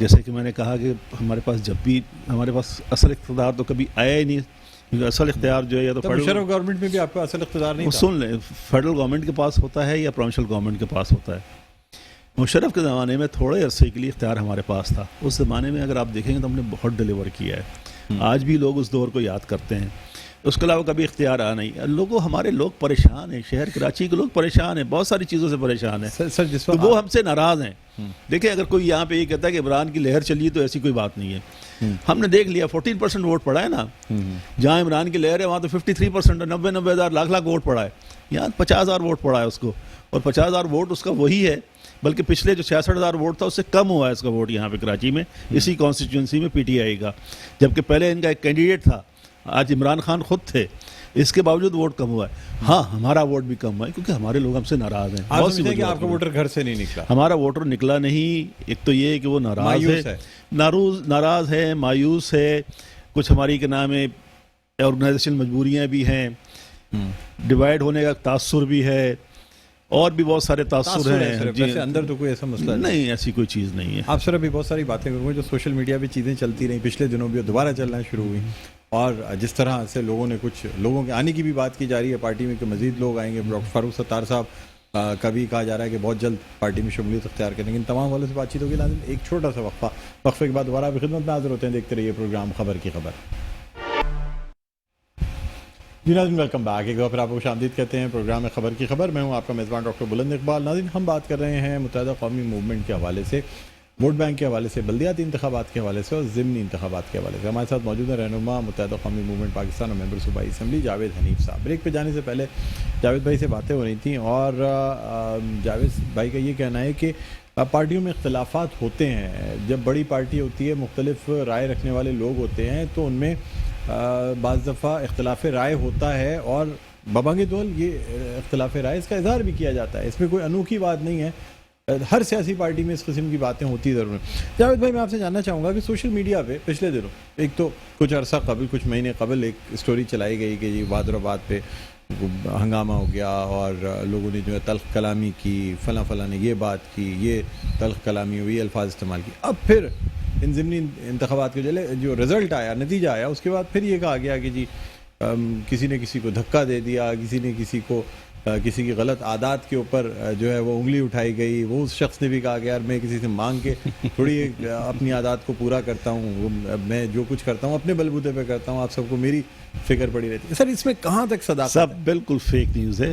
جیسے کہ میں نے کہا کہ ہمارے پاس جب بھی ہمارے پاس اصل اقتدار تو کبھی آیا ہی نہیں، کیونکہ اصل اختیار جو ہے یا تو مشرف گورنمنٹ میں بھی آپ کا اصل اقتدار نہیں تھا. سن لیں، فیڈرل گورنمنٹ کے پاس ہوتا ہے یا پروونشل گورنمنٹ کے پاس ہوتا ہے. مشرف کے زمانے میں تھوڑے عرصے کے لیے اختیار ہمارے پاس تھا. اس زمانے میں اگر آپ دیکھیں گے تو ہم نے بہت ڈیلیور کیا ہے. آج بھی لوگ اس دور کو یاد کرتے ہیں. اس کے علاوہ کبھی اختیار آ نہیں. ہمارے لوگ پریشان ہیں، شہر کراچی کے لوگ پریشان ہیں، بہت ساری چیزوں سے پریشان ہیں. سر جس تو وہ ہم سے ناراض ہیں. دیکھیں اگر کوئی یہاں پہ یہ کہتا ہے کہ عمران کی لہر چلی تو ایسی کوئی بات نہیں ہے. ہم نے دیکھ لیا 14% ووٹ پڑا ہے نا. جہاں عمران کی لہر ہے وہاں تو 53%، 90 ہزار لاکھ ووٹ پڑا ہے. یہاں 50,000 ووٹ پڑا ہے اس کو، اور 50,000 ووٹ اس کا وہی ہے، بلکہ پچھلے جو 66,000 ووٹ تھا اس سے کم ہوا ہے اس کا ووٹ یہاں پہ کراچی میں، اسی کانسٹیٹیوئنسی میں پی ٹی آئی کا. جبکہ پہلے ان کا ایک کینڈیڈیٹ تھا، آج عمران خان خود تھے، اس کے باوجود ووٹ کم ہوا ہے. ہاں ہمارا ووٹ بھی کم ہوا ہے کیونکہ ہمارے لوگ ہم سے ناراض ہیں. آپ سمجھتے ہیں کہ آپ کا ووٹر گھر سے نہیں نکلا؟ ہمارا ووٹر نکلا نہیں. ایک تو یہ کہ وہ ناراض ہے، مایوس ہے. کچھ ہماری کے نام ہے آرگنائزیشن مجبوریاں بھی ہیں، ڈیوائیڈ ہونے کا تاثر بھی ہے، اور بھی بہت سارے تاثر ہیں. ویسے اندر تو کوئی ایسا مسئلہ نہیں، ایسی کوئی چیز نہیں ہے. آپ سر ابھی بہت ساری باتیں کروں گے جو سوشل میڈیا پہ چیزیں چلتی رہیں، پچھلے دنوں بھی دوبارہ چلنا شروع ہوئی، اور جس طرح سے کچھ لوگوں کے آنے کی بھی بات کی جا رہی ہے پارٹی میں کہ مزید لوگ آئیں گے. ڈاکٹر فاروق ستار صاحب کا بھی کہا جا رہا ہے کہ بہت جلد پارٹی میں شمولیت اختیار کریں گے. ان تمام والوں سے بات چیت ہوگی. لازم ایک چھوٹا سا وقفے کے بعد دوبارہ آپ کی خدمت میں حاضر ہوتے ہیں. دیکھتے رہیے پروگرام خبر کی خبر. جی ناظرین، ویلکم بیک. ایک بار پھر آپ کو خوش آمدید کہتے ہیں پروگرام میں خبر کی خبر. میں ہوں آپ کا میزبان ڈاکٹر بلند اقبال. ناظرین، ہم بات کر رہے ہیں متحدہ قومی موومنٹ کے حوالے سے، ووٹ بینک کے حوالے سے، بلدیاتی انتخابات کے حوالے سے اور ضمنی انتخابات کے حوالے سے. ہمارے ساتھ موجود ہیں رہنما متحدہ قومی موومنٹ پاکستان اور ممبر صوبائی اسمبلی جاوید حنیف صاحب. بریک پہ جانے سے پہلے جاوید بھائی سے باتیں ہو رہی تھیں، اور جاوید بھائی کا یہ کہنا ہے کہ پارٹیوں میں اختلافات ہوتے ہیں. جب بڑی پارٹی ہوتی ہے، مختلف رائے رکھنے والے لوگ ہوتے ہیں، تو ان میں بعض دفعہ اختلاف رائے ہوتا ہے، اور ببانگ دول یہ اختلاف رائے اس کا اظہار بھی کیا جاتا ہے. اس میں کوئی انوکھی بات نہیں ہے، ہر سیاسی پارٹی میں اس قسم کی باتیں ہوتی ضرور ہیں. جاوید بھائی، میں آپ سے جاننا چاہوں گا کہ سوشل میڈیا پہ پچھلے دنوں، ایک تو کچھ عرصہ قبل، کچھ مہینے قبل ایک اسٹوری چلائی گئی کہ جی وادر آباد پہ ہنگامہ ہو گیا اور لوگوں نے جو ہے تلخ کلامی کی، فلاں نے یہ بات کی، یہ تلخ کلامی ہوئی، یہ الفاظ استعمال کی. اب پھر ان ضمنی انتخابات کے جو رزلٹ آیا، نتیجہ آیا، اس کے بعد پھر یہ کہا گیا کہ جی کسی نے کسی کو دھکا دے دیا، کسی نے کسی کو کسی کی غلط عادات کے اوپر جو ہے وہ انگلی اٹھائی گئی. وہ اس شخص نے بھی کہا کہ یار میں کسی سے مانگ کے تھوڑی اپنی عادات کو پورا کرتا ہوں، میں جو کچھ کرتا ہوں اپنے بلبوتے پہ کرتا ہوں، آپ سب کو میری فکر پڑی رہتی ہے. سر اس میں کہاں تک صداقت ہے؟ سب بالکل فیک نیوز ہے.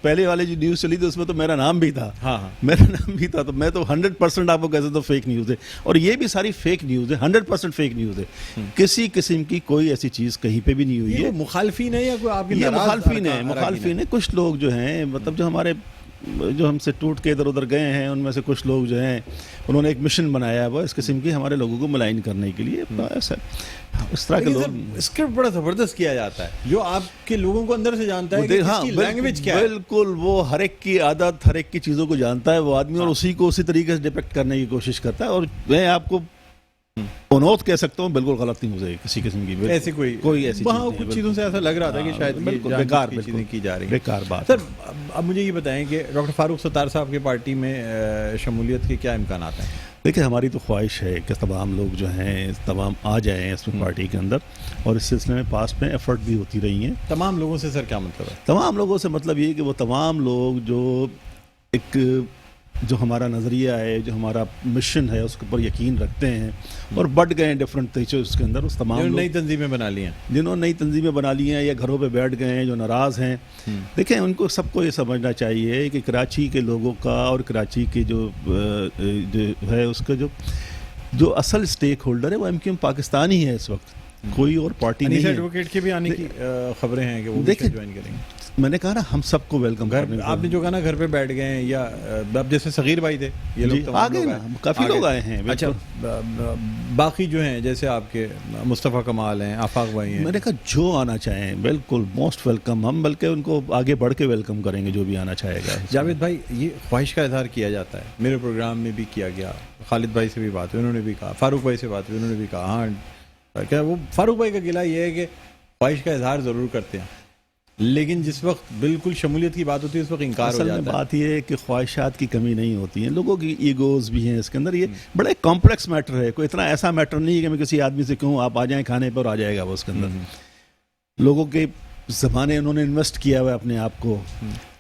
پہلے والی جو نیوز چلی تھی اس میں تو میرا نام بھی تھا. ہاں میرا نام بھی تھا، تو میں تو 100% آپ کو کہہ سکتا ہوں فیک نیوز ہے. اور یہ بھی ساری فیک نیوز ہے، 100% فیک نیوز ہے. کسی قسم کی کوئی ایسی چیز کہیں پہ بھی نہیں ہوئی ہے. مخالفین ہے یا کوئی آپ کے مخالفین ہے. کچھ لوگ جو ہیں، مطلب جو ہمارے جو ہم سے ٹوٹ کے ادھر ادھر گئے ہیں، ان میں سے کچھ لوگ جو ہیں انہوں نے ایک مشن بنایا ہے وہ اس قسم کی ہمارے لوگوں کو ملائن کرنے کے لیے. اس طرح کے لوگ اسکرپٹ بڑا زبردست کیا جاتا ہے، جو آپ کے لوگوں کو اندر سے جانتا ہے کہ اس کی لینگویج کیا ہے. بالکل وہ ہر ایک کی عادت، ہر ایک کی چیزوں کو جانتا ہے وہ آدمی، اور اسی کو اسی طریقے سے ڈپیکٹ کرنے کی کوشش کرتا ہے. اور میں آپ کو انوت کہہ سکتا ہوں بالکل غلط نہیں ہو کسی قسم کی ایسی کوئی ایسی وہاں کچھ چیزوں سے ایسا لگ رہا تھا کہ شاید بالکل بیکار چیزیں کی جا رہی ہیں. بیکار بات. سر اب مجھے یہ بتائیں کہ ڈاکٹر فاروق ستار صاحب کی پارٹی میں شمولیت کے کیا امکانات ہیں؟ دیکھیں، ہماری تو خواہش ہے کہ تمام لوگ جو ہیں تمام آ جائیں اس میں پارٹی کے اندر، اور اس سلسلے میں پاس میں ایفرٹ بھی ہوتی رہی ہیں. تمام لوگوں سے سر کیا مطلب ہے؟ تمام لوگوں سے مطلب یہ کہ وہ تمام لوگ جو ہمارا نظریہ ہے، جو ہمارا مشن ہے، اس کے اوپر یقین رکھتے ہیں اور بڑھ گئے ہیں ڈفرینٹ اس کے اندر. اس تمام نئی تنظیمیں بنا لی ہیں، جنہوں نے نئی تنظیمیں بنا لی ہیں یا گھروں پہ بیٹھ گئے ہیں، جو ناراض ہیں. دیکھیں، ان کو سب کو یہ سمجھنا چاہیے کہ کراچی کے لوگوں کا اور کراچی کے جو ہے اس کا جو اصل اسٹیک ہولڈر ہے وہ ایم کیو ایم پاکستان ہی ہے اس وقت، کوئی اور پارٹی نہیں ہے. ایڈوکیٹ کے بھی آنے کی خبریں ہیں کہ وہ جوائن کریں گے. میں نے کہا نا ہم سب کو ویلکم کرنے. آپ نے جو کہا نا گھر پہ بیٹھ گئے ہیں، یا اب جیسے صغیر بھائی تھے، یہ لوگ آ گئے نا، کافی لوگ آئے ہیں. اچھا، باقی جو ہیں جیسے آپ کے مصطفیٰ کمال ہیں، آفاق بھائی ہیں، میں نے کہا جو آنا چاہیں بالکل موسٹ ویلکم. ہم بلکہ ان کو آگے بڑھ کے ویلکم کریں گے جو بھی آنا چاہے گا. جاوید بھائی، یہ خواہش کا اظہار کیا جاتا ہے، میرے پروگرام میں بھی کیا گیا، خالد بھائی سے بھی بات ہوئی، انہوں نے بھی کہا، فاروق بھائی سے بات ہوئی، انہوں نے بھی کہا. ہاں، کیا وہ فاروق بھائی کا گلہ یہ ہے کہ خواہش کا اظہار ضرور کرتے ہیں. لیکن جس وقت بالکل شمولیت کی بات ہوتی ہے اس وقت انکار ہو اصل میں جاتا ہے. بات یہ ہے کہ خواہشات کی کمی نہیں ہوتی ہے, لوگوں کی ایگوز بھی ہیں اس کے اندر. یہ بڑا ایک کمپلیکس میٹر ہے, کوئی اتنا ایسا میٹر نہیں ہے کہ میں کسی آدمی سے کہوں آپ آ جائیں کھانے پر, آ جائے گا وہ اس کے اندر. لوگوں کے زمانے انہوں نے انویسٹ کیا ہوا ہے اپنے آپ کو,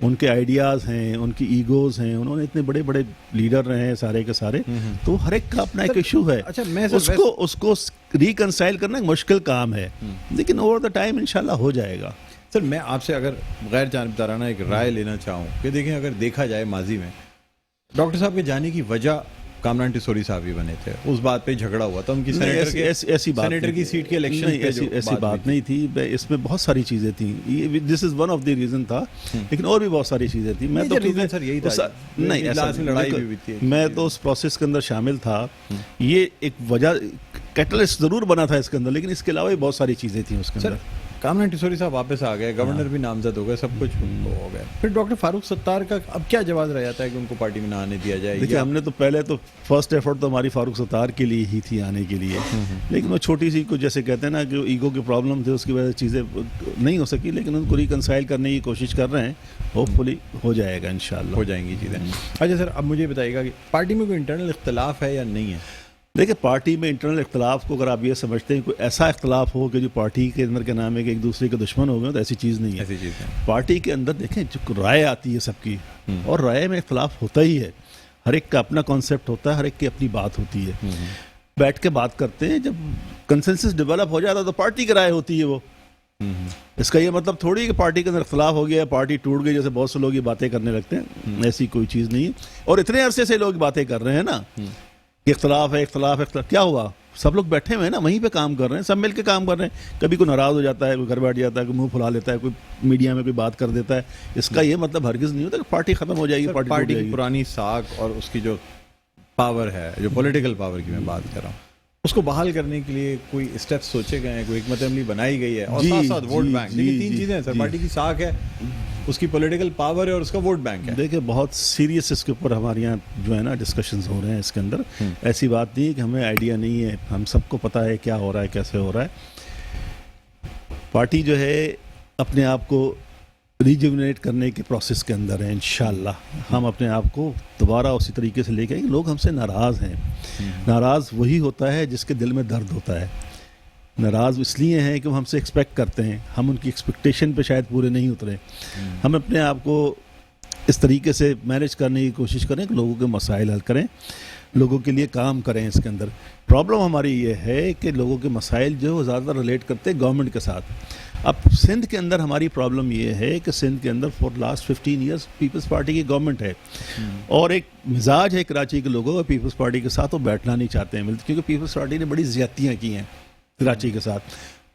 ان کے آئیڈیاز ہیں, ان کی ایگوز ہیں, انہوں نے اتنے بڑے بڑے لیڈر رہے ہیں سارے کے سارے, تو ہر ایک کا اپنا ایک ایشو ہے. اچھا میں اس کو ریکنسائل کرنا ایک مشکل کام ہے, لیکن اوور دا ٹائم انشاءاللہ ہو جائے گا. سر میں آپ سے اگر غیر جانبدارانہ ایک رائے لینا چاہوں کہ دیکھیں اگر دیکھا جائے ماضی میں ڈاکٹر صاحب کے جانے کی وجہ کامران ٹیسوری صاحب ہی بنے تھے, اس بات پہ جھگڑا ہوا تھا ان کی سینیٹر کی سیٹ کے الیکشن پہ. ایسی بات نہیں تھی, اس میں بہت ساری چیزیں تھیں, this is one of the reason تھا, لیکن اور بھی بہت ساری چیزیں تھیں. میں تو سر یہی تھا نہیں, لڑائی بھی ہوئی تھی, میں تو اس پروسیس کے اندر شامل تھا. یہ ایک وجہ کیٹلسٹ ضرور بنا تھا اس کے اندر, لیکن اس کے علاوہ بھی بہت ساری چیزیں تھیں اس کے اندر. کامران ٹیسوری صاحب واپس آ گئے, گورنر بھی نامزد ہو گئے, سب کچھ ہو گیا. پھر ڈاکٹر فاروق ستار کا اب کیا جواز رہ جاتا ہے کہ ان کو پارٹی میں نہ آنے دیا جائے؟ دیکھیے ہم نے تو پہلے تو فرسٹ ایفرٹ تو ہماری فاروق ستار کے لیے ہی تھی آنے کے لیے, لیکن وہ چھوٹی سی کو جیسے کہتے ہیں نا کہ ایگو کے پرابلم تھے, اس کی وجہ سے چیزیں نہیں ہو سکی, لیکن ان کو ریکنسائل کرنے کی کوشش کر رہے ہیں, ہوپ فلی ہو جائے گا انشاءاللہ, ہو جائیں گی چیزیں. اچھا سر اب مجھے بتائیے گا کہ پارٹی میں کوئی انٹرنل اختلاف ہے یا نہیں ہے؟ دیکھیں پارٹی میں انٹرنل اختلاف کو اگر آپ یہ سمجھتے ہیں کوئی ایسا اختلاف ہو کہ جو پارٹی کے اندر کے نام ہے کہ ایک دوسرے کے دشمن ہو گئے, تو ایسی چیز نہیں ہے. ایسی چیز ہے پارٹی کے اندر دیکھیں جو رائے آتی ہے سب کی, اور رائے میں اختلاف ہوتا ہی ہے, ہر ایک کا اپنا کانسیپٹ ہوتا ہے, ہر ایک کی اپنی بات ہوتی ہے, بیٹھ کے بات کرتے ہیں, جب کنسنسس ڈیولپ ہو جاتا ہے تو پارٹی کی رائے ہوتی ہے وہ. اس کا یہ مطلب تھوڑی ہے کہ پارٹی کے اندر اختلاف ہو گیا, پارٹی ٹوٹ گئی, جیسے بہت سے لوگ یہ باتیں کرنے لگتے ہیں. ایسی کوئی چیز نہیں ہے, اور اتنے عرصے سے لوگ باتیں کر رہے ہیں نا اختلاف ہے, اختلاف. کیا ہوا, سب لوگ بیٹھے ہوئے ہیں نا, وہیں پہ کام کر رہے ہیں, سب مل کے کام کر رہے ہیں. کبھی کوئی ناراض ہو جاتا ہے, کوئی گھر بیٹھ جاتا ہے, کوئی منہ پھلا لیتا ہے, کوئی میڈیا میں کوئی بات کر دیتا ہے, اس کا یہ مطلب ہرگز نہیں ہوتا کہ پارٹی ختم ہو جائے گی. پارٹی کی پرانی ساکھ اور اس کی جو پاور ہے, جو پولیٹیکل پاور کی میں بات کر رہا ہوں, اس کو بحال کرنے کے لیے کوئی اسٹیپس سوچے گئے ہیں, کوئی حکمت عملی بنائی گئی ہے, اور ساتھ ساتھ ووٹ بینک. دیکھیے تین چیزیں ہیں سر, پارٹی کی ساکھ ہے, اس کی پولیٹیکل پاور ہے, اور اس کا ووٹ بینک ہے. دیکھیں بہت سیریس اس کے اوپر ہمارے یہاں جو ہے نا ڈسکشنز ہو رہے ہیں اس کے اندر. ایسی بات نہیں ہے کہ ہمیں آئیڈیا نہیں ہے, ہم سب کو پتہ ہے کیا ہو رہا ہے, کیسے ہو رہا ہے. پارٹی جو ہے اپنے آپ کو ریجوینیٹ کرنے کے پروسیس کے اندر ہے. انشاءاللہ ہم اپنے آپ کو دوبارہ اسی طریقے سے لے کے آئیں. لوگ ہم سے ناراض ہیں, ناراض وہی ہوتا ہے جس کے دل میں درد ہوتا ہے. ناراض اس لیے ہیں کہ وہ ہم سے ایکسپیکٹ کرتے ہیں, ہم ان کی ایکسپیکٹیشن پہ شاید پورے نہیں اترے. ہم اپنے آپ کو اس طریقے سے مینیج کرنے کی کوشش کریں کہ لوگوں کے مسائل حل کریں, لوگوں کے لیے کام کریں. اس کے اندر پرابلم ہماری یہ ہے کہ لوگوں کے مسائل جو زیادہ ریلیٹ کرتے ہیں گورنمنٹ کے ساتھ. اب سندھ کے اندر ہماری پرابلم یہ ہے کہ سندھ کے اندر for last 15 years Peoples Party کی گورنمنٹ ہے, اور ایک مزاج ہے کراچی کے لوگوں کا پیپلز پارٹی کے ساتھ وہ بیٹھنا نہیں چاہتے ہیں, کیونکہ پیپلز پارٹی نے بڑی زیادتیاں کی ہیں کراچی کے ساتھ.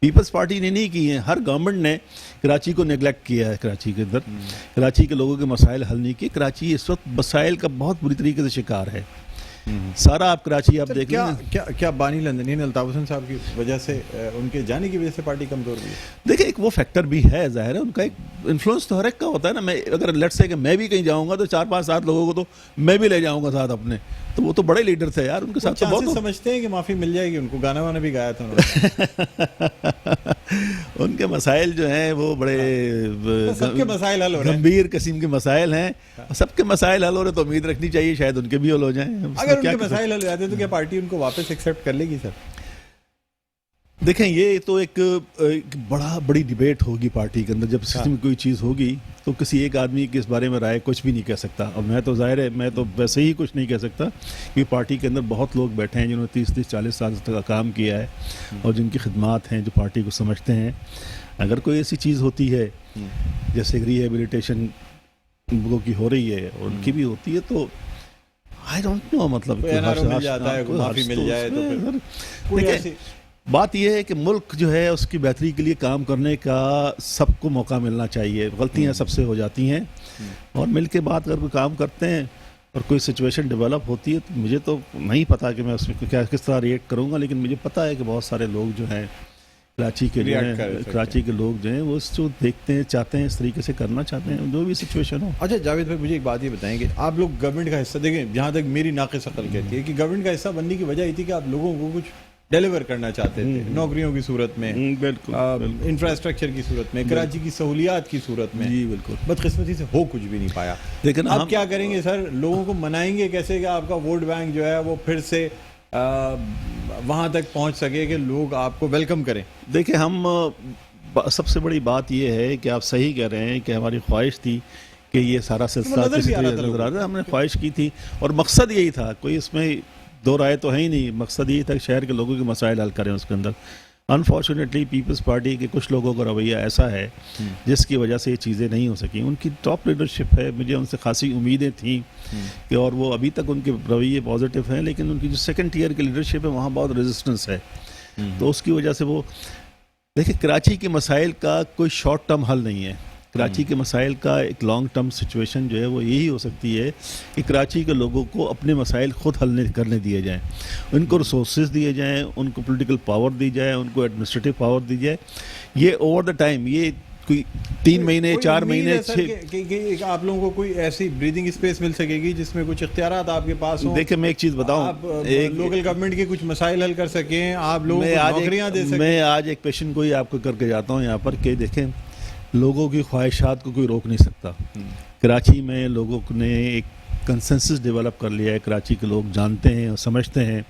پیپلز پارٹی نے نہیں کی ہیں, ہر گورنمنٹ نے کراچی کو نیگلیکٹ کیا ہے. کراچی کے اندر کراچی کے لوگوں کے مسائل حل نہیں کیے. کراچی اس وقت مسائل کا بہت بری طریقے سے شکار ہے. سارا آپ کراچی آپ دیکھ لیں. کیا بانی لندنین الطاف حسن صاحب کی وجہ سے, ان کے جانے کی وجہ سے پارٹی کمزور ہوئی؟ دیکھیں ایک وہ فیکٹر بھی ہے, ظاہر ہے ان کا ایک انفلوئنس تو ہر ایک کا ہوتا ہے نا. میں اگر لیٹس سے کہ میں بھی کہیں جاؤں گا تو 4-5-7 لوگوں کو تو میں بھی لے جاؤں گا ساتھ اپنے, تو وہ تو بڑے لیڈر تھے یار, ان کے ساتھ تو بہت سمجھتے ہیں کہ معافی مل جائے گی ان کو. گانا وانا بھی گایا تھا انہوں نے. ان کے مسائل جو ہیں وہ بڑے سب کے مسائل حل ہو رہے ہیں, گمبھیر قسم کے مسائل ہیں. سب کے مسائل حل ہو رہے تو امید رکھنی چاہیے شاید ان کے بھی حل ہو جائیں. اگر ان کے مسائل حل ہو جاتے تو کیا پارٹی ان کو واپس ایکسیپٹ کر لے گی؟ سر دیکھیں یہ تو ایک بڑی ڈیبیٹ ہوگی پارٹی کے اندر. جب سسٹم میں کوئی چیز ہوگی تو کسی ایک آدمی کی اس بارے میں رائے کچھ بھی نہیں کہہ سکتا. اور میں تو ظاہر ہے میں تو ویسے ہی کچھ نہیں کہہ سکتا, کہ پارٹی کے اندر بہت لوگ بیٹھے ہیں جنہوں نے 30-40 سال تک کام کیا ہے, اور جن کی خدمات ہیں, جو پارٹی کو سمجھتے ہیں. اگر کوئی ایسی چیز ہوتی ہے جیسے ریہیبلیٹیشن لوگوں کی ہو رہی ہے, اور ان کی بھی ہوتی ہے, تو آئی ڈونٹ نو, مطلب معافی مل جائے تو بات یہ ہے کہ ملک جو ہے اس کی بہتری کے لیے کام کرنے کا سب کو موقع ملنا چاہیے. غلطیاں سب سے ہو جاتی ہیں, اور مل کے بات اگر کوئی کام کرتے ہیں اور کوئی سچویشن ڈیولپ ہوتی ہے, تو مجھے تو نہیں پتا کہ میں اس میں کیا کس طرح ریئیکٹ کروں گا, لیکن مجھے پتا ہے کہ بہت سارے لوگ جو ہیں کراچی کے لوگ جو ہیں وہ اس کو دیکھتے ہیں, چاہتے ہیں اس طریقے سے کرنا چاہتے ہیں جو بھی سچویشن ہو. اچھا جاوید بھائی مجھے ایک بات یہ بتائیں کہ آپ لوگ گورنمنٹ کا حصہ, دیکھیں جہاں تک میری ناقص عقل کہتی ہے کہ گورنمنٹ کا حصہ بننے کی وجہ یہ تھی کہ آپ لوگوں کو کچھ ڈیلیور کرنا چاہتے تھے نوکریوں کی صورت میں, بالکل انفراسٹرکچر کی صورت میں, کراچی کی سہولیات کی صورت میں. جی بالکل. بدقسمتی سے ہو کچھ بھی نہیں پایا. لیکن اب کیا کریں گے سر, لوگوں کو منائیں گے کیسے کہ آپ کا ووٹ بینک جو ہے وہ پھر سے وہاں تک پہنچ سکے کہ لوگ آپ کو ویلکم کریں؟ دیکھیں ہم سب سے بڑی بات یہ ہے کہ آپ صحیح کہہ رہے ہیں کہ ہماری خواہش تھی کہ یہ سارا سلسلہ ہم نے خواہش کی تھی, اور مقصد یہی تھا, کوئی اس میں دو رائے تو ہے ہی نہیں, مقصد یہی تھا کہ شہر کے لوگوں کے مسائل حل کریں اس کے اندر. انفارچونیٹلی پیپلز پارٹی کے کچھ لوگوں کا رویہ ایسا ہے جس کی وجہ سے یہ چیزیں نہیں ہو سکیں. ان کی ٹاپ لیڈرشپ ہے, مجھے ان سے خاصی امیدیں تھیں کہ, اور وہ ابھی تک ان کے رویے پازیٹیو ہیں, لیکن ان کی جو سیکنڈ ٹیئر کی لیڈرشپ ہے وہاں بہت ریزسٹنس ہے. تو اس کی وجہ سے وہ دیکھیں کراچی کے مسائل کا کوئی شارٹ ٹرم حل نہیں ہے. کراچی کے مسائل کا ایک لانگ ٹرم سچویشن جو ہے وہ یہی ہو سکتی ہے کہ کراچی کے لوگوں کو اپنے مسائل خود حل کرنے دیے جائیں, ان کو ریسورسز دیے جائیں, ان کو پولیٹیکل پاور دی جائے, ان کو ایڈمنسٹریٹو پاور دی جائے. یہ اوور دا ٹائم, یہ کوئی 3 مہینے 4 مہینے کہ آپ لوگوں کو کوئی ایسی بریدنگ اسپیس مل سکے گی جس میں کچھ اختیارات آپ کے پاس ہوں. دیکھیں میں ایک چیز بتاؤں, آپ لوکل گورنمنٹ کے کچھ مسائل حل کر سکیں, آپ لوگوں کو نوکریاں دے سکیں. میں آج ایک پیشن کو ہی آپ کو کر کے جاتا ہوں یہاں پر کہ دیکھیں لوگوں کی خواہشات کو کوئی روک نہیں سکتا. کراچی میں لوگوں نے ایک کنسنسس ڈیولپ کر لیا ہے. کراچی کے لوگ جانتے ہیں اور سمجھتے ہیں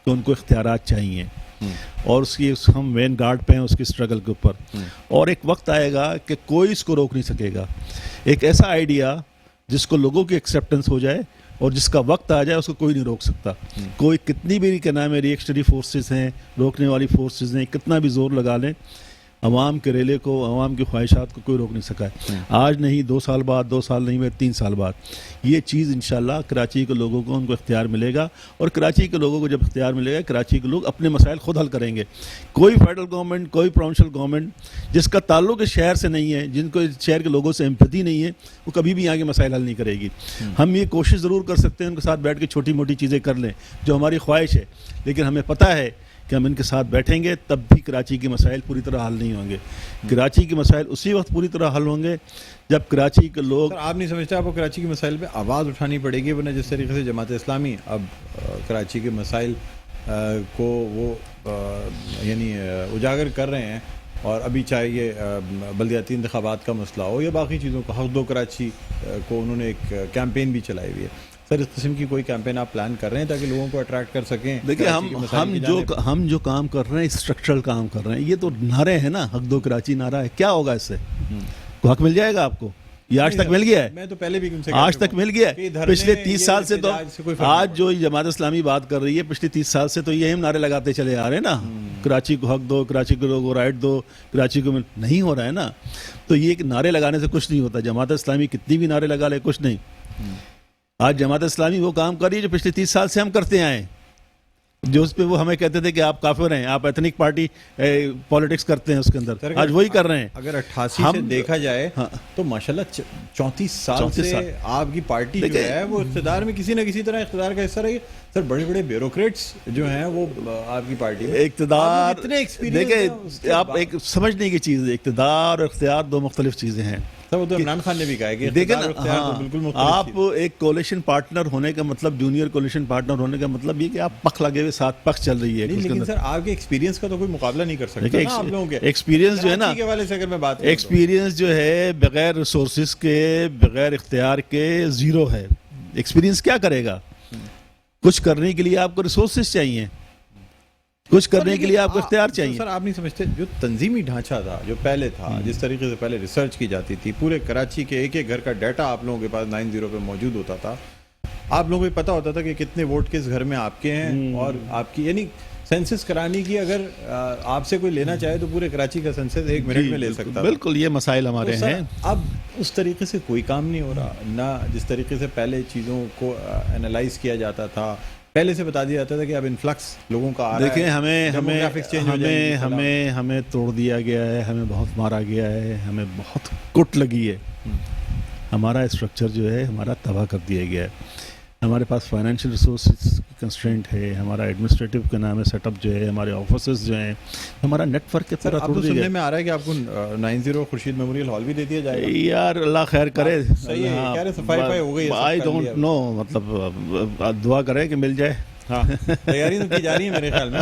کہ ان کو اختیارات چاہیے, اور اس کی ہم مین گارڈ پہ ہیں اس کی اسٹرگل کے اوپر. اور ایک وقت آئے گا کہ کوئی اس کو روک نہیں سکے گا. ایک ایسا آئیڈیا جس کو لوگوں کی ایکسیپٹنس ہو جائے اور جس کا وقت آ جائے اس کو کوئی نہیں روک سکتا. کوئی کتنی بھی کیا نام ہے ریئیکشنری فورسز ہیں, روکنے والی فورسز ہیں, کتنا بھی زور لگا لیں, عوام کے ریلے کو, عوام کی خواہشات کو کوئی روک نہیں سکا ہے. آج نہیں 2 سال بعد, 2 سال نہیں 3 سال بعد یہ چیز انشاءاللہ کراچی کے لوگوں کو ان کو اختیار ملے گا. اور کراچی کے لوگوں کو جب اختیار ملے گا کراچی کے لوگ اپنے مسائل خود حل کریں گے. کوئی فیڈرل گورنمنٹ, کوئی پروونشل گورنمنٹ جس کا تعلق اس شہر سے نہیں ہے, جن کو شہر کے لوگوں سے ایمپتھی نہیں ہے, وہ کبھی بھی یہاں کے مسائل حل نہیں کرے گی. ہم یہ کوشش ضرور کر سکتے ہیں ان کے ساتھ بیٹھ کے چھوٹی موٹی چیزیں کر لیں جو ہماری خواہش ہے, لیکن ہمیں پتہ ہے کہ ہم ان کے ساتھ بیٹھیں گے تب بھی کراچی کے مسائل پوری طرح حل نہیں ہوں گے. کراچی کے مسائل اسی وقت پوری طرح حل ہوں گے جب کراچی کے لوگ. سر آپ نہیں سمجھتے آپ کو کراچی کے مسائل پہ آواز اٹھانی پڑے گی, ورنہ جس طریقے سے جماعت اسلامی اب کراچی کے مسائل کو وہ یعنی اجاگر کر رہے ہیں, اور ابھی چاہے یہ بلدیاتی انتخابات کا مسئلہ ہو یا باقی چیزوں کا, حق دو کراچی کو انہوں نے ایک کیمپین بھی چلائی ہوئی ہے. سر اس قسم کی کوئی کیمپین آپ پلان کر رہے ہیں تاکہ لوگوں کو اٹریکٹ کر سکیں؟ دیکھیں ہم جو کام کر رہے ہیں اسٹرکچرل کام کر رہے ہیں. یہ تو نعرے ہیں نا, حق دو کراچی نعرہ ہے, کیا ہوگا اس سے؟ حق مل جائے گا آپ کو؟ یہ آج تک مل گیا ہے, میں تو پہلے بھی آج تک مل گیا ہے. پچھلے 30 سال سے تو آج جو جماعت اسلامی بات کر رہی ہے, پچھلے 30 سال سے تو یہ ہم نعرے لگاتے چلے آ رہے ہیں نا, کراچی کو حق دو, کراچی کے لوگوں کو رائٹ دو, کراچی کو نہیں ہو رہا ہے نا. تو یہ نعرے لگانے سے کچھ نہیں ہوتا. جماعت اسلامی کتنی بھی نعرے لگا لے کچھ نہیں. آج جماعت اسلامی وہ کام کر رہی ہے جو پچھلے 30 سال سے ہم کرتے آئے ہیں, جو اس پہ وہ ہمیں کہتے تھے کہ آپ کافر ہیں, آپ ایتھنک پارٹی پالیٹکس کرتے ہیں اس کے اندر, آج وہی کر رہے ہیں. اگر 88 سے دیکھا جائے تو ماشاءاللہ 34 سال سے آپ کی پارٹی جو ہے وہ اقتدار میں کسی نہ کسی طرح اقتدار کا حصہ رہی ہے. سر بڑے بڑے بیوروکریٹس جو ہیں وہ آپ کی پارٹی میں اقتدار, دیکھیں آپ ایک سمجھنے کی چیز ہے, اقتدار اور اختیار 2 مختلف چیزیں ہیں. وہ تو عمران خان نے بھی کہا ہے کہ دیکھیں آپ ایک کولیشن پارٹنر ہونے کا مطلب, جونیئر کولیشن پارٹنر ہونے کا مطلب یہ کہ آپ پخ لگے ہوئے ساتھ پخ چل رہی ہے. لیکن سر آپ کے ایکسپیرینس کا تو کوئی مقابلہ نہیں کر سکتا نا آپ لوگوں کے. ایکسپیرینس جو ہے نا, کے حوالے سے اگر میں بات کروں, ایکسپیرینس جو ہے بغیر ریسورسز کے, بغیر اختیار کے زیرو ہے. ایکسپیرینس کیا کرے گا؟ کچھ کرنے کے لیے آپ کو ریسورسز چاہیے, کچھ کرنے کے لیے آپ کو اختیار چاہیے. سر آپ نہیں سمجھتے جو تنظیمی ڈھانچہ تھا جو پہلے تھا, جس طریقے سے پہلے ریسرچ کی جاتی تھی, پورے کراچی کے ایک ایک گھر کا ڈیٹا آپ لوگوں کے پاس 90 پہ موجود ہوتا تھا, آپ لوگوں کو پتہ ہوتا تھا کہ کتنے ووٹ کس گھر میں آپ کے ہیں, اور آپ کی یعنی سینسس کرانے کی اگر آپ سے کوئی لینا چاہے تو پورے کراچی کا سینسس 1 منٹ میں لے سکتا. بالکل یہ مسائل ہمارے ہیں. اب اس طریقے سے کوئی کام نہیں ہو رہا, نہ جس طریقے سے پہلے چیزوں کو انالائز کیا جاتا تھا, پہلے سے بتا دیا جاتا تھا کہ اب انفلکس لوگوں کا آ رہا ہے. دیکھیں ہمیں توڑ دیا گیا ہے, ہمیں بہت مارا گیا ہے, ہمیں بہت کٹ لگی ہے. ہمارا اسٹرکچر جو ہے ہمارا تباہ کر دیا گیا ہے. ہمارے پاس فائنینشیل ریسورسز کی کنسٹرینٹ ہے, ہمارا ایڈمنسٹریٹو کا نام ہے سیٹ اپ جو ہے, ہمارے آفیسز جو ہیں, ہمارا نیٹ ورک پورا توڑ دیا گیا. سننے میں آ رہا ہے کہ آپ کو 90 خورشید میموریل ہال بھی دے دیا جائے گا. یار اللہ خیر کرے, صحیح ہے, کہہ رہے صفائی ہو گئی ہے. آئی ڈونٹ نو, مطلب دعا کرے کہ مل جائے. ہاں تیاری تو کی جا رہی ہے میرے خیال میں.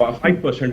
5%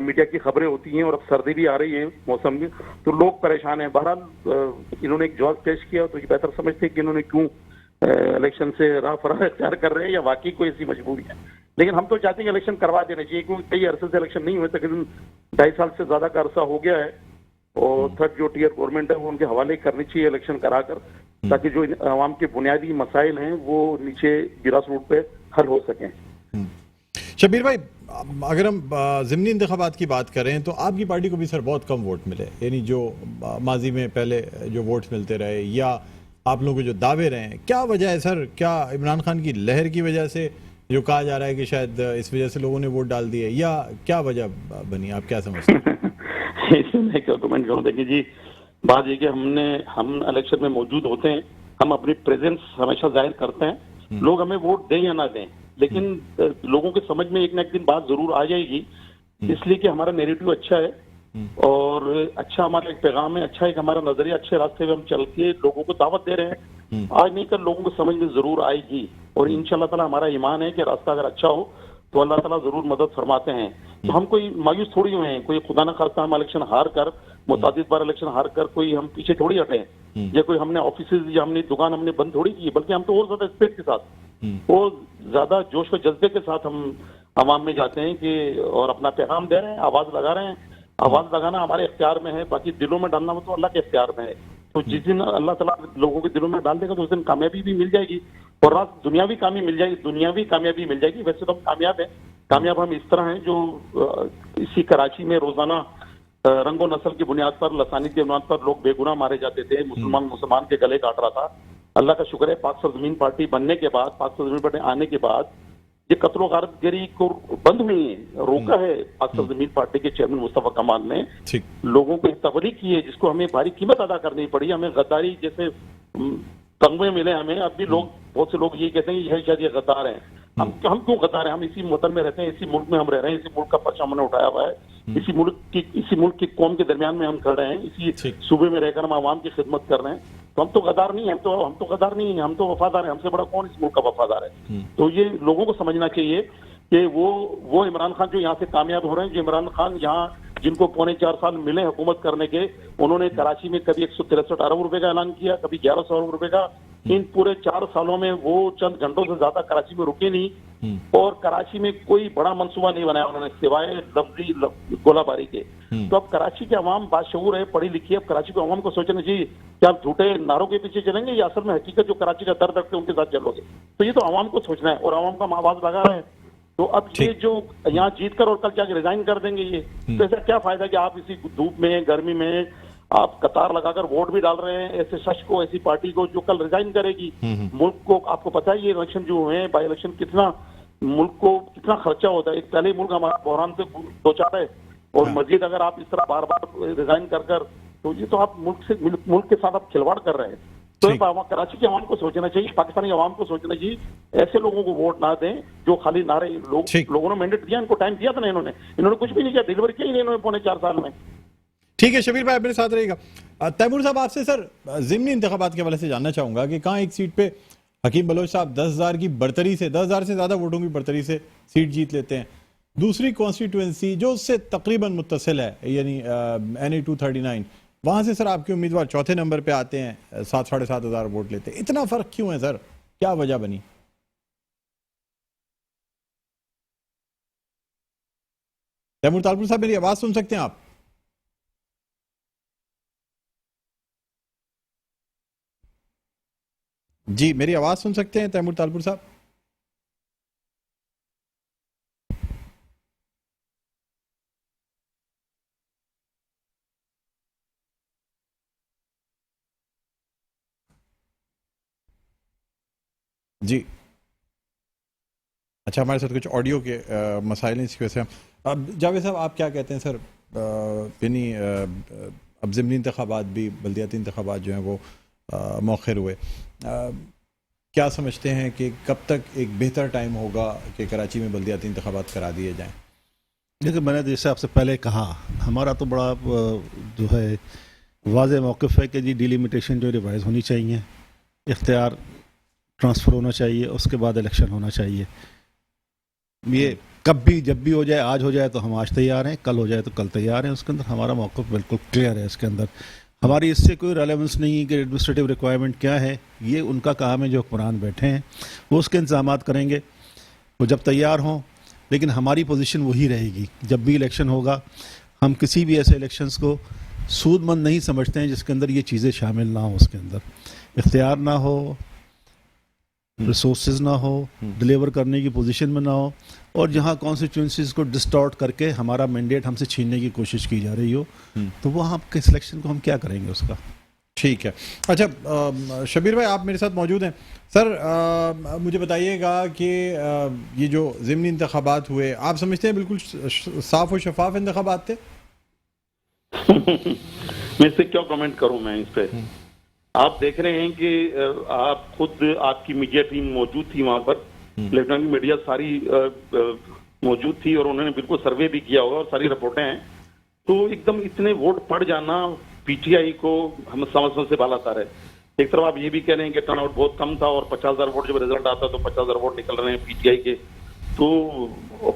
میڈیا کی خبریں ہوتی ہیں اور اب سردی بھی آ رہی ہے موسم میں تو لوگ پریشان ہیں. بہرحال انہوں نے ایک جواز پیش کیا تو یہ بہتر سمجھتے ہیں کہ انہوں نے کیوں الیکشن سے راہ فرار اختیار کر رہے ہیں یا واقعی کوئی ایسی مجبوری ہے. لیکن ہم تو چاہتے ہیں کہ الیکشن کروا دینا چاہیے کیونکہ کئی عرصے سے الیکشن نہیں ہوئے, تقریباً 2.5 سال سے زیادہ کا عرصہ ہو گیا ہے, اور تھرڈ جو ٹیئر گورنمنٹ ہے وہ ان کے حوالے کرنی چاہیے الیکشن کرا کر, تاکہ جو عوام کے بنیادی مسائل ہیں وہ نیچے گراس روٹ پہ حل ہو سکیں. شبیر بھائی, اگر ہم ضمنی انتخابات کی بات کریں تو آپ کی پارٹی کو بھی سر بہت کم ووٹ ملے, یعنی جو ماضی میں پہلے جو ووٹس ملتے رہے یا آپ لوگوں کے جو دعوے رہے ہیں, کیا وجہ ہے سر؟ کیا عمران خان کی لہر کی وجہ سے جو کہا جا رہا ہے کہ شاید اس وجہ سے لوگوں نے ووٹ ڈال دیے, یا کیا وجہ بنی, آپ کیا سمجھتے ہیں؟ اس میں کیا کمنٹ کروں. دیکھیے جی, بات یہ کہ ہم الیکشن میں موجود ہوتے ہیں, ہم اپنی پریزنس ہمیشہ ظاہر کرتے ہیں, لوگ ہمیں ووٹ دیں یا نہ دیں, لیکن لوگوں کے سمجھ میں ایک نہ ایک دن بات ضرور آ جائے گی, اس لیے کہ ہمارا نیریٹو اچھا ہے اور اچھا ہمارا ایک پیغام ہے, اچھا ایک ہمارا نظریہ, اچھے راستے پہ ہم چل کے لوگوں کو دعوت دے رہے ہیں. آج نہیں کل لوگوں کو سمجھ میں ضرور آئے گی, اور انشاءاللہ تعالی ہمارا ایمان ہے کہ راستہ اگر اچھا ہو تو اللہ تعالیٰ ضرور مدد فرماتے ہیں. تو ہم کوئی مایوس تھوڑی ہوئے ہیں, کوئی خدا نہ خواستہ ہم الیکشن ہار کر, متعدد بار الیکشن ہار کر کوئی ہم پیچھے تھوڑی ہٹے ہیں, یا کوئی ہم نے آفیسز یا ہم نے دکان ہم نے بند تھوڑی کی, بلکہ ہم تو اور زیادہ اسپیڈ کے ساتھ اور زیادہ جوش و جذبے کے ساتھ ہم عوام میں جاتے ہیں کہ اور اپنا پیغام دے رہے ہیں, آواز لگا رہے ہیں. آواز لگانا ہمارے اختیار میں ہے, باقی دلوں میں ڈالنا تو اللہ کے اختیار میں ہے. تو جس دن اللہ تعالیٰ لوگوں کے دلوں میں ڈال دے گا تو اس دن کامیابی بھی مل جائے گی, اور رات دنیاوی دنیاوی کامیابی مل جائے گی. ویسے تو ہم کامیاب ہیں, کامیاب ہم اس طرح ہیں جو اسی کراچی میں روزانہ رنگ و نسل کی بنیاد پر, لسانی کی بنیاد پر لوگ بے گناہ مارے جاتے تھے, مسلمان کے گلے کاٹ رہا تھا. اللہ کا شکر ہے پاک سرزمین پارٹی بننے کے بعد, پاک سرزمین پارٹی آنے کے بعد یہ قتل و غارت گری کو بند ہوئی ہے, روکا ہے پاک سرزمین پارٹی کے چیئرمین مصطفیٰ کمال نے. لوگوں کو تبلیغ کی ہے جس کو ہمیں بھاری قیمت ادا کرنی پڑی. ہمیں غداری جیسے تمغے ملے ہمیں, اب بھی لوگ, بہت سے لوگ یہ کہتے ہیں کہ شاید یہ غدار ہیں. ہم کیوں غدار ہیں؟ ہم اسی وطن میں رہتے ہیں, اسی ملک میں ہم رہ رہے ہیں, اسی ملک کا پرچم ہم نے اٹھایا ہوا ہے, اسی ملک کی قوم کے درمیان میں ہم کھڑے ہیں, اسی صوبے میں رہ کر ہم عوام کی خدمت کر رہے ہیں. تو ہم تو غدار نہیں ہیں, ہم تو غدار نہیں ہیں, ہم تو وفادار ہیں. ہم سے بڑا کون اس ملک کا وفادار ہے؟ تو یہ لوگوں کو سمجھنا چاہیے کہ وہ عمران خان جو یہاں سے کامیاب ہو رہے ہیں, جو عمران خان یہاں جن کو 4.25 سال ملے حکومت کرنے کے, انہوں نے کراچی میں کبھی 163 ارب روپے کا اعلان کیا, کبھی 1100 ارب روپے کا. ان پورے 4 سالوں میں وہ چند گھنٹوں سے زیادہ کراچی میں رکے نہیں, اور کراچی میں کوئی بڑا منصوبہ نہیں بنایا انہوں نے سوائے لفظی گولہ باری کے. تو اب کراچی کے عوام باشعور ہے, پڑھی لکھی ہے. اب کراچی کے عوام کو سوچنا چاہیے کہ آپ جھوٹے نعروں کے پیچھے چلیں گے یا اصل میں حقیقت جو کراچی کا درد رکھتے ہیں ان کے ساتھ چلو گے. تو یہ تو عوام کو سوچنا ہے, اور عوام کا ہم آواز لگا رہے ہیں. تو اب یہ جو یہاں جیت کر اور کل جا کے ریزائن کر دیں گے, یہ تو ایسا کیا فائدہ کہ آپ اسی دھوپ میں, گرمی میں آپ قطار لگا کر ووٹ بھی ڈال رہے ہیں ایسے شخص کو, ایسی پارٹی کو جو کل ریزائن کرے گی. ملک کو آپ کو پتہ ہے یہ الیکشن جو ہوئے ہیں, بائی الیکشن, کتنا ملک کو کتنا خرچہ ہوتا ہے. ایک پہلے ملک ہمارا بحران سے دو چار ہے, اور مزید اگر آپ اس طرح بار بار ریزائن کر تو یہ تو آپ ملک کے ساتھ آپ کھلواڑ کر رہے ہیں. تو کراچی کے عوام کو سوچنا چاہیے, پاکستانی عوام کو سوچنا چاہیے, ایسے لوگوں کو ووٹ نہ دیں جو خالی نعرے. لوگوں نے مینڈیٹ دیا, ان کو ٹائم دیا تھا نا, انہوں نے کچھ بھی نہیں کیا, ڈیلیور کیا ہی نہیں انہوں نے 4.25 سال میں. ٹھیک ہے شبیر بھائی, میرے ساتھ رہے گا. تیمور صاحب, آپ سے سر ضمنی انتخابات کے حوالے سے جاننا چاہوں گا کہ کہاں ایک سیٹ پہ حکیم بلوچ صاحب 10,000 کی برتری سے, 10,000 سے زیادہ ووٹوں کی برتری سے سیٹ جیت لیتے ہیں. دوسری کانسٹیٹوئنسی جو اس سے تقریباً متصل ہے, یعنی NA 239, وہاں سے سر آپ کے امیدوار چوتھے نمبر پہ آتے ہیں, 7,500 ووٹ لیتے ہیں. اتنا فرق کیوں ہے سر؟ کیا وجہ بنی؟ تیمور طالپور صاحب, میری آواز سن سکتے ہیں آپ؟ جی, میری آواز سن سکتے ہیں تیمور طالپور صاحب؟ جی اچھا, ہمارے ساتھ کچھ آڈیو کے مسائل ہیں, اس کی وجہ سے. اب جاوید صاحب, آپ کیا کہتے ہیں سر؟ یعنی اب ضمنی انتخابات بھی, بلدیاتی انتخابات جو ہیں وہ مؤخر ہوئے, کیا سمجھتے ہیں کہ کب تک ایک بہتر ٹائم ہوگا کہ کراچی میں بلدیاتی انتخابات کرا دیے جائیں؟ لیکن میں نے جیسے آپ سے پہلے کہا, ہمارا تو بڑا جو ہے واضح موقف ہے کہ جی ڈیلیمیٹیشن جو ریوائز ہونی چاہیے, اختیار ٹرانسفر ہونا چاہیے, اس کے بعد الیکشن ہونا چاہیے. یہ کب بھی جب بھی ہو جائے، آج ہو جائے تو ہم آج تیار ہیں، کل ہو جائے تو کل تیار ہیں. اس کے اندر ہمارا موقف بالکل کلیئر ہے. اس کے اندر ہماری اس سے کوئی ریلیونس نہیں کہ ایڈمنسٹریٹو ریکوائرمنٹ کیا ہے. یہ ان کا کام ہے جو حکمران بیٹھے ہیں وہ اس کے انتظامات کریں گے وہ جب تیار ہوں. لیکن ہماری پوزیشن وہی رہے گی. جب بھی الیکشن ہوگا ہم کسی بھی ایسے الیکشنز کو سود مند نہیں سمجھتے ہیں جس کے اندر یہ چیزیں شامل نہ ہوں. اس کے اندر اختیار نہ ہو، ریسورسز نہ ہو، ڈلیور کرنے کی پوزیشن میں نہ ہو، اور جہاں کانسٹیٹوئنسیز کو ڈسٹارٹ کر کے ہمارا مینڈیٹ ہم سے چھیننے کی کوشش کی جا رہی ہو تو وہاں کے سلیکشن کو ہم کیا کریں گے اس کا. ٹھیک ہے. اچھا شبیر بھائی آپ میرے ساتھ موجود ہیں. سر مجھے بتائیے گا کہ یہ جو ضمنی انتخابات ہوئے آپ سمجھتے ہیں بالکل صاف و شفاف انتخابات تھے؟ میں اس سے کیا کمنٹ کروں میں اس پہ. آپ دیکھ رہے ہیں کہ آپ خود آپ کی میڈیا ٹیم موجود تھی وہاں پر، الیکٹرانک میڈیا ساری موجود تھی اور انہوں نے بالکل سروے بھی کیا ہوگا اور ساری رپورٹیں ہیں. تو ایک دم اتنے ووٹ پڑ جانا پی ٹی آئی کو ہم سمجھ سے بالا تار ہے. ایک طرف آپ یہ بھی کہہ رہے ہیں کہ ٹرن آؤٹ بہت کم تھا اور 50,000 ووٹ جب رزلٹ آتا تو 50,000 ووٹ نکل رہے ہیں پی ٹی آئی کے. تو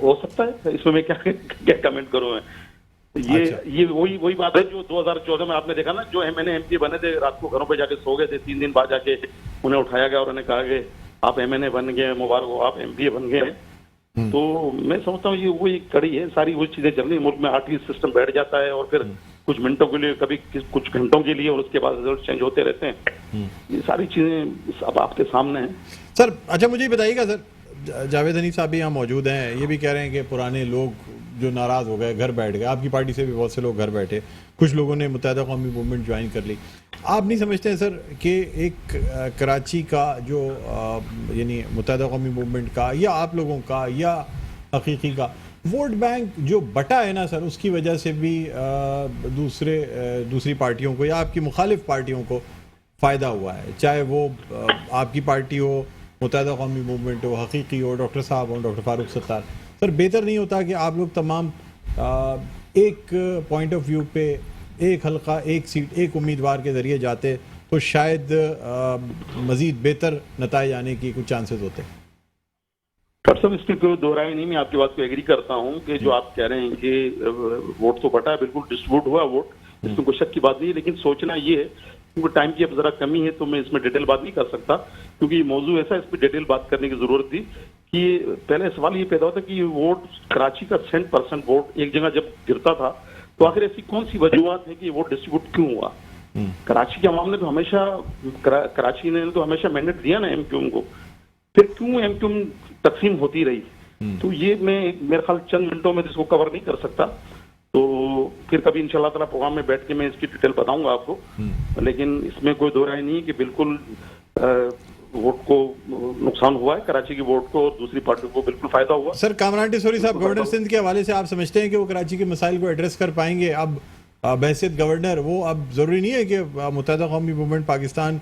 ہو سکتا ہے اس میں میں کیا کمنٹ کروں میں. یہ وہی بات ہے جو 2014 میں آپ نے دیکھا نا، جو M N A M P بنے تھے رات کو گھروں پہ جا کے سو گئے تھے، 3 دن بعد جا کے انہیں اٹھایا گیا اور انہیں کہا کہ آپ ایم این اے بن گئے، مبارک ہو آپ ایم پی اے بن گئے. تو میں سمجھتا ہوں یہ وہی کڑی ہے. ساری وہی چیزیں چل رہی ہیں ملک میں. آرٹی سسٹم بیٹھ جاتا ہے اور پھر کچھ منٹوں کے لیے، کبھی کچھ گھنٹوں کے لیے، اور اس کے بعد رزلٹ چینج ہوتے رہتے ہیں. یہ ساری چیزیں اب آپ کے سامنے ہیں. سر اچھا مجھے بتائیے گا سر، جاوید حنیف صاحب بھی یہاں موجود ہیں، یہ بھی کہہ رہے ہیں کہ پرانے لوگ جو ناراض ہو گئے گھر بیٹھ گئے. آپ کی پارٹی سے بھی بہت سے لوگ گھر بیٹھے، کچھ لوگوں نے متحدہ قومی موومنٹ جوائن کر لی. آپ نہیں سمجھتے ہیں سر کہ ایک کراچی کا جو یعنی متحدہ قومی موومنٹ کا یا آپ لوگوں کا یا حقیقی کا ووٹ بینک جو بٹا ہے نا سر، اس کی وجہ سے بھی دوسری پارٹیوں کو یا آپ کی مخالف پارٹیوں کو فائدہ ہوا ہے، چاہے وہ آپ کی پارٹی ہو، متحدہ قومی موومنٹ ہو، حقیقی ہو، ڈاکٹر صاحب ہوں، ڈاکٹر فاروق ستار. سر بہتر نہیں ہوتا کہ آپ لوگ تمام ایک پوائنٹ آف ویو پہ ایک حلقہ، ایک سیٹ، ایک امیدوار کے ذریعے جاتے تو شاید مزید بہتر نتائج آنے کی کچھ چانسز ہوتے؟ ڈاکٹر صاحب اس کی کوئی دو رائے نہیں. میں آپ کی بات کو ایگری کرتا ہوں کہ جو آپ کہہ رہے ہیں کہ ووٹ تو بٹا ہے، بالکل ڈسٹریبیوٹ ہوا ووٹ، اس میں کوئی شک کی بات نہیں. لیکن سوچنا یہ ہے کیونکہ ٹائم کی اب ذرا کمی ہے تو میں اس میں ڈیٹیل بات نہیں کر سکتا، کیونکہ یہ موضوع ایسا ہے اس پہ ڈیٹیل بات کرنے کی ضرورت تھی. کہ پہلے سوال یہ پیدا ہوتا ہے کہ ووٹ کراچی کا 100% ووٹ ایک جگہ جب گرتا تھا تو آخر ایسی کون سی وجوہات ہے کہ ووٹ ڈسٹریبیوٹ کیوں ہوا. کراچی کے عوام نے تو ہمیشہ، کراچی نے تو ہمیشہ مینڈیٹ دیا نا ایم کیو ایم کو، پھر کیوں ایم کیو ایم تقسیم ہوتی رہی. تو یہ میں میرے خیال چند منٹوں میں اس کو کور نہیں کر سکتا. تو پھر کبھی انشاءاللہ تعالیٰ پروگرام میں بیٹھ کے میں اس کی ڈیٹیل بتاؤں گا آپ کو. لیکن اس میں کوئی دو رائے نہیں کہ بالکل ووٹ کو نقصان ہوا ہے، کراچی کی ووٹ کو اور دوسری پارٹی کو بالکل فائدہ ہوا. سر کامران ٹیسوری صاحب، گورنر سندھ کے حوالے سے آپ سمجھتے ہیں کہ وہ کراچی کے مسائل کو ایڈریس کر پائیں گے؟ اب بحیثیت گورنر وہ اب ضروری نہیں ہے کہ متحدہ قومی موومنٹ پاکستان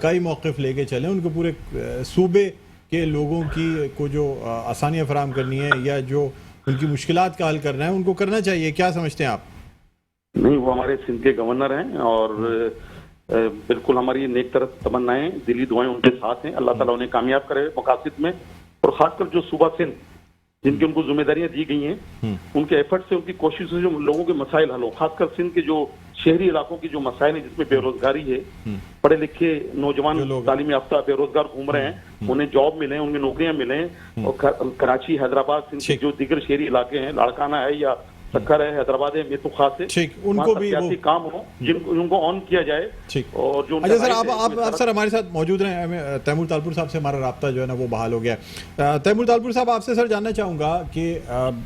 کا ہی موقف لے کے چلیں، ان کو پورے صوبے کے لوگوں کی کو جو آسانیاں فراہم کرنی ہے یا جو ان کی مشکلات کا حل کرنا ہے ان کو کرنا چاہیے. کیا سمجھتے ہیں آپ؟ نہیں، وہ ہمارے سندھ کے گورنر ہیں اور بالکل ہماری نیک طرف تمنائیں، دلی دعائیں ان کے ساتھ ہیں. اللہ تعالیٰ انہیں کامیاب کرے مقاصد میں. اور خاص کر جو صوبہ سندھ جن کی ان کو ذمہ داریاں دی گئی ہیں، ان کے ایفرٹ سے، ان کی کوشش سے جو لوگوں کے مسائل حل ہو. خاص کر سندھ کے جو شہری علاقوں کی جو مسائل ہیں جس میں بے روزگاری ہے، پڑھے لکھے نوجوان تعلیم یافتہ بے روزگار گھوم رہے ہیں، انہیں جاب ملیں، انہیں نوکریاں ملیں. اور کراچی، حیدرآباد، سندھ کے جو دیگر شہری علاقے ہیں، لاڑکانہ ہے یا سکر ہے، حیدرآباد ہے، میتو خاص ہے، ان کو بھی سیاسی کام ہو جن کو آن کیا جائے. اور جو اچھا سر آپ سر ہمارے ساتھ موجود رہے ہیں. تیمور طالپور صاحب سے ہمارا رابطہ جو ہے نا وہ بحال ہو گیا. تیمور طالپور صاحب آپ سے سر جاننا چاہوں گا کہ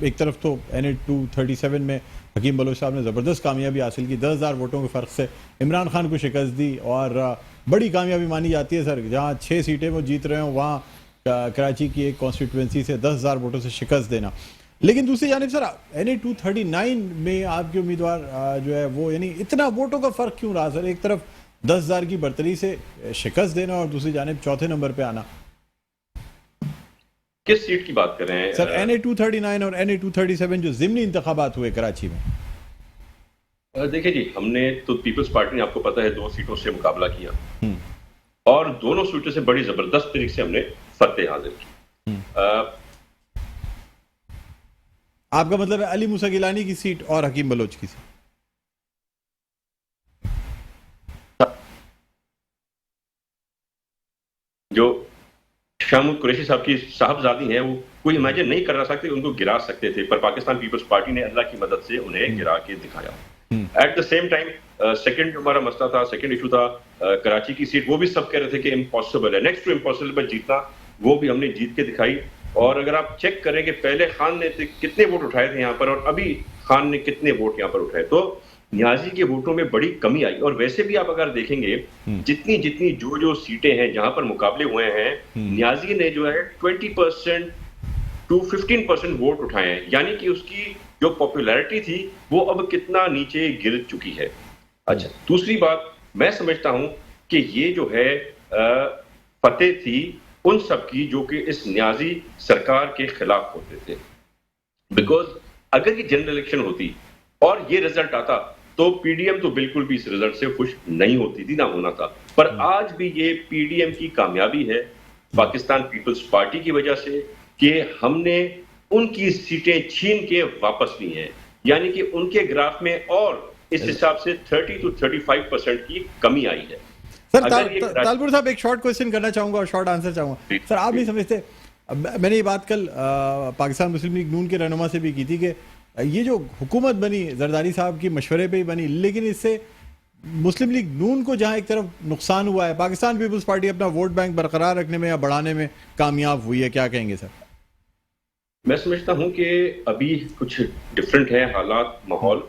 ایک طرف تو NA-237 میں حکیم بلوچ صاحب نے زبردست کامیابی حاصل کی، 10,000 ووٹوں کے فرق سے عمران خان کو شکست دی، اور بڑی کامیابی مانی جاتی ہے سر. جہاں 6 سیٹیں وہ جیت رہے ہوں وہاں کراچی کی ایک کانسٹیٹوئنسی سے 10,000 ووٹوں سے شکست دینا. لیکن دوسری جانب سر NA-239 میں آپ کے امیدوار جو ہے وہ یعنی اتنا ووٹوں کا فرق کیوں رہا سر؟ ایک طرف 10,000 کی برتری سے شکست دینا اور دوسری جانب چوتھے نمبر پہ آنا. کس سیٹ کی بات کر رہے ہیں سر؟ NA-239 اور NA-237 جو ضمنی انتخابات ہوئے کراچی میں. دیکھیں جی، ہم نے تو پیپلز پارٹی نے آپ کو پتہ ہے 2 سیٹوں سے مقابلہ کیا اور دونوں سیٹوں سے بڑی زبردست طریقے سے ہم نے فتح حاصل کی. آپ کا مطلب ہے علی موسیٰ گیلانی کی سیٹ اور حکیم بلوچ کی سیٹ؟ جو شاہ قریشی صاحب کی صاحبزادی ہیں وہ کوئی امیجن نہیں کر سکتے ان کو گرا سکتے تھے، پر پاکستان پیپلز پارٹی نے اللہ کی مدد سے انہیں گرا کے دکھایا. At the same time second جو ہمارا مسئلہ تھا، سیکنڈ ایشو تھا کراچی کی سیٹ، وہ بھی سب کہہ رہے تھے کہ امپاسبل ہے، نیکسٹ ٹو امپاسبل پر جیتنا، وہ بھی ہم نے جیت کے دکھائی. اور اگر آپ چیک کریں کہ پہلے خان نے کتنے ووٹ اٹھائے تھے یہاں پر اور ابھی خان نے کتنے ووٹ یہاں پر اٹھائے، تو نیازی کے ووٹوں میں بڑی کمی آئی. اور ویسے بھی آپ اگر دیکھیں گے جتنی جو سیٹیں ہیں جہاں پر مقابلے ہوئے ہیں، نیازی نے جو ہے 20% to 15% ووٹ اٹھائے ہیں، یعنی کہ اس کی جو پاپولیرٹی تھی وہ اب کتنا نیچے گر چکی ہے. اچھا، دوسری بات میں سمجھتا ہوں کہ یہ جو ہے فتح تھی ان سب کی جو کہ اس نیازی سرکار کے خلاف ہوتے تھے. بیکاز اگر یہ جنرل الیکشن ہوتی اور یہ رزلٹ آتا تو پی ڈی ایم تو بالکل بھی اس رزلٹ سے خوش نہیں ہوتی تھی، نہ ہونا تھا. پر آج بھی یہ پی ڈی ایم کی کامیابی ہے پاکستان پیپلز پارٹی کی وجہ سے کہ ہم نے ان کی سیٹیں چھین کے واپس لی ہیں، یعنی کہ ان کے گراف میں اور اس حساب سے 30 to 35% کی کمی آئی ہے. سر طالبور صاحب ایک شارٹ کوئسچن کرنا چاہوں گا اور شارٹ آنسر چاہوں گا. سر آپ نہیں سمجھتے، میں نے یہ بات کل پاکستان مسلم لیگ نون کے رہنما سے بھی کی تھی کہ یہ جو حکومت بنی زرداری صاحب کی مشورے پہ ہی بنی، لیکن اس سے مسلم لیگ نون کو جہاں ایک طرف نقصان ہوا ہے، پاکستان پیپلز پارٹی اپنا ووٹ بینک برقرار رکھنے میں یا بڑھانے میں کامیاب ہوئی ہے. کیا کہیں گے سر؟ میں سمجھتا ہوں کہ ابھی کچھ ڈفرینٹ ہے حالات، ماحول.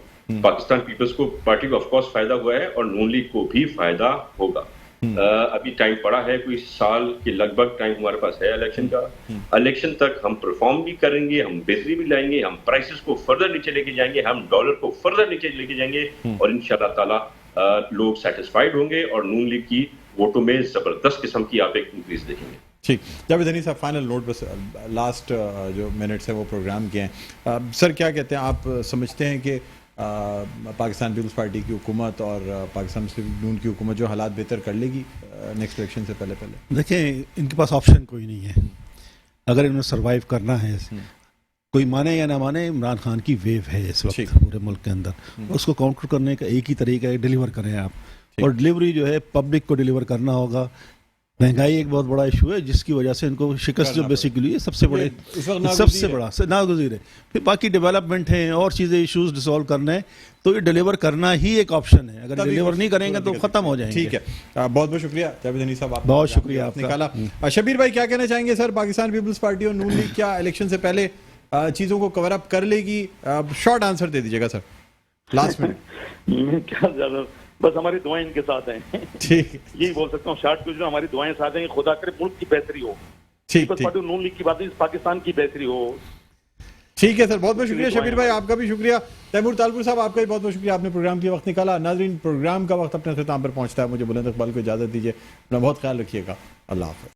پاکستان پیپلز کو پارٹی کو آف کورس فائدہ ہوا ہے اور نون لیگ کو بھی فائدہ ہوگا. ابھی ٹائم پڑا ہے، کوئی سال کے لگ بھگ ٹائم ہمارے پاس ہے الیکشن کا. الیکشن تک ہم پرفارم بھی کریں گے، ہم بہتری بھی لائیں گے، ہم پرائسز کو فردر نیچے لے کے جائیں گے، ہم ڈالر کو فردر نیچے لے کے جائیں گے اور انشاءاللہ تعالی لوگ سیٹسفائیڈ ہوں گے اور نون لیگ کی ووٹوں میں زبردست قسم کی آپ ایک انکریز دیکھیں گے. ٹھیک. جاوید حنیف صاحب فائنل نوٹ، بس لاسٹ جو منٹس ہیں وہ پروگرام کے ہیں. سر کیا کہتے ہیں، آپ سمجھتے ہیں کہ پاکستان پیپلز پارٹی کی حکومت اور پاکستان مسلم لیگ نون کی حکومت جو حالات بہتر کر لے گی نیکسٹ الیکشن سے پہلے؟ دیکھیں ان کے پاس آپشن کوئی نہیں ہے. اگر انہیں سروائیو کرنا ہے، کوئی مانے یا نہ مانے، عمران خان کی ویو ہے اس وقت پورے ملک کے اندر. اس کو کاؤنٹر کرنے کا ایک ہی طریقہ ہے، ڈیلیور کریں آپ. اور ڈیلیوری جو ہے پبلک کو ڈیلیور کرنا ہوگا. مہنگائی ایک بہت بڑا ایشو ہے جس کی وجہ سے ان کو شکست جو بیسیکلی سب سے بڑا ناگزیر ہے. پھر باقی ڈیولپمنٹ ہیں اور چیزیں ایشوز ڈیسالو کرنا ہے، تو یہ ڈیلیور کرنا ہی ایک آپشن ہے. اگر ڈیلیور نہیں کریں گے تو ختم ہو جائیں گے. ٹھیک ہے، بہت بہت شکریہ جاوید حنیف صاحب، بہت شکریہ آپ نکالا. شبیر بھائی کیا کہنا چاہیں گے سر؟ پاکستان پیپلز پارٹی اور نون لیگ کیا الیکشن سے پہلے چیزوں کو کور اپ کر لے گی؟ شارٹ آنسر دے دیجیے گا سر، لاسٹ منٹ. میں کیا زیادہ، بس ہماری دعائیں ان کے ساتھ ہیں. ٹھیک، یہی بول سکتا ہوں شارٹ جو ہماری دعائیں ساتھ ہیں، خدا کرے ملک کی بہتری ہو. ٹھیک بس پارٹی نون لیگ کی بات نہیں، پاکستان کی بہتری ہو. ٹھیک ہے سر، بہت بہت شکریہ شبیر بھائی، آپ کا بھی شکریہ. تیمور طالبور صاحب آپ کا بھی بہت بہت شکریہ، آپ نے پروگرام کے وقت نکالا. ناظرین پروگرام کا وقت اپنے اختتام پر پہنچتا ہے، مجھے بلند اقبال کو اجازت دیجیے. اپنا بہت خیال رکھیے گا. اللہ حافظ.